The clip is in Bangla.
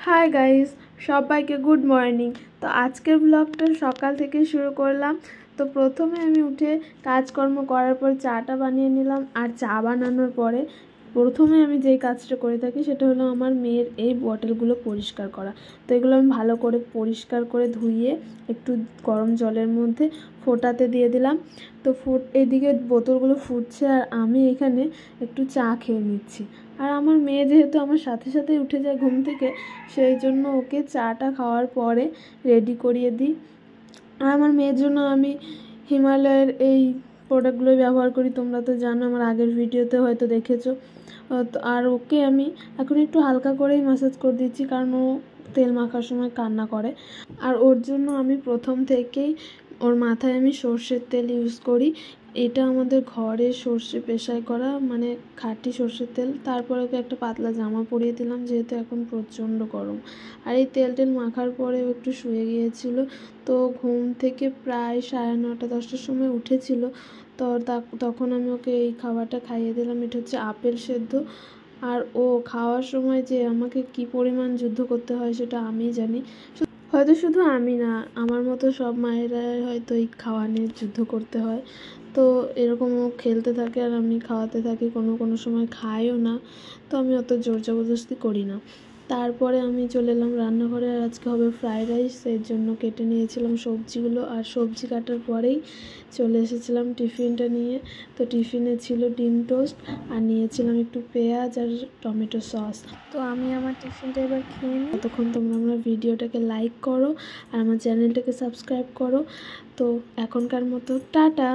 হাই গাইস, সবাইকে গুড মর্নিং। তো আজকের ব্লগটা সকাল থেকে শুরু করলাম। তো প্রথমে আমি উঠে কাজকর্ম করার পর চাটা বানিয়ে নিলাম। আর চা বানানোর পরে প্রথমে আমি যেই কাজটা করে থাকি সেটা হলো আমার মেয়ের এই বটলগুলো পরিষ্কার করা। তো এগুলো আমি ভালো করে পরিষ্কার করে ধুইয়ে একটু গরম জলের মধ্যে ফোটাতে দিয়ে দিলাম। তো এদিকে বোতলগুলো ফুটছে আর আমি এখানে একটু চা খেয়ে নিচ্ছি। আর আমার মেয়ে যেহেতু আমার সাথে সাথেই উঠে যায় ঘুম থেকে, সেই জন্য ওকে চাটা খাওয়ার পরে রেডি করিয়ে দিই। আর আমার মেয়ের জন্য আমি হিমালয়ের এই প্রোডাক্টগুলোই ব্যবহার করি। তোমরা তো জানো, আমার আগের ভিডিওতে হয়তো দেখেছো। আর ওকে আমি এখন একটু হালকা করেই ম্যাসাজ করে দিচ্ছি, কারণ ও তেল মাখার সময় কান্না করে। আর ওর জন্য আমি প্রথম থেকেই ওর মাথায় আমি সর্ষের তেল ইউজ করি। এটা আমাদের ঘরে সর্ষে পেশাই করা, মানে খাঁটি সর্ষের তেল। তারপরে ওকে একটা পাতলা জামা পরিয়ে দিলাম, যেহেতু এখন প্রচণ্ড গরম। আর এই তেল মাখার পরে ও একটু শুয়ে গিয়েছিল। তো ঘুম থেকে প্রায় 9:30 10টার সময় উঠেছিল। তো তখন আমি ওকে এই খাবারটা খাইয়ে দিলাম। এটা হচ্ছে আপেল সেদ্ধ। আর ও খাওয়ার সময় যে আমাকে কি পরিমাণ যুদ্ধ করতে হয় সেটা আমিই জানি। হয়তো শুধু আমি না, আমার মতো সব মায়েরাই হয়তো এই খাওয়া নিয়ে যুদ্ধ করতে হয়। তো এরকম ও খেলতে থাকে আর আমি খাওয়াতে থাকি, কোনো সময় খায়ও না। তো আমি অত জোর জবরদস্তি করি না। তারপরে আমি চলে এলাম রান্নাঘরে। আর আজকে হবে ফ্রাইড রাইস, এর জন্য কেটে নিয়েছিলাম সবজিগুলো। আর সবজি কাটার পরেই চলে এসেছিলাম টিফিনটা নিয়ে। তো টিফিনে ছিল ডিম টোস্ট আর নিয়েছিলাম একটু পেঁয়াজ আর টমেটো সস। তো আমি আমার টিফিনটা এবার খেয়ে নিই। ততক্ষণ তোমরা আমার ভিডিওটাকে লাইক করো আর আমার চ্যানেলটাকে সাবস্ক্রাইব করো। তো এখনকার মতো টাটা।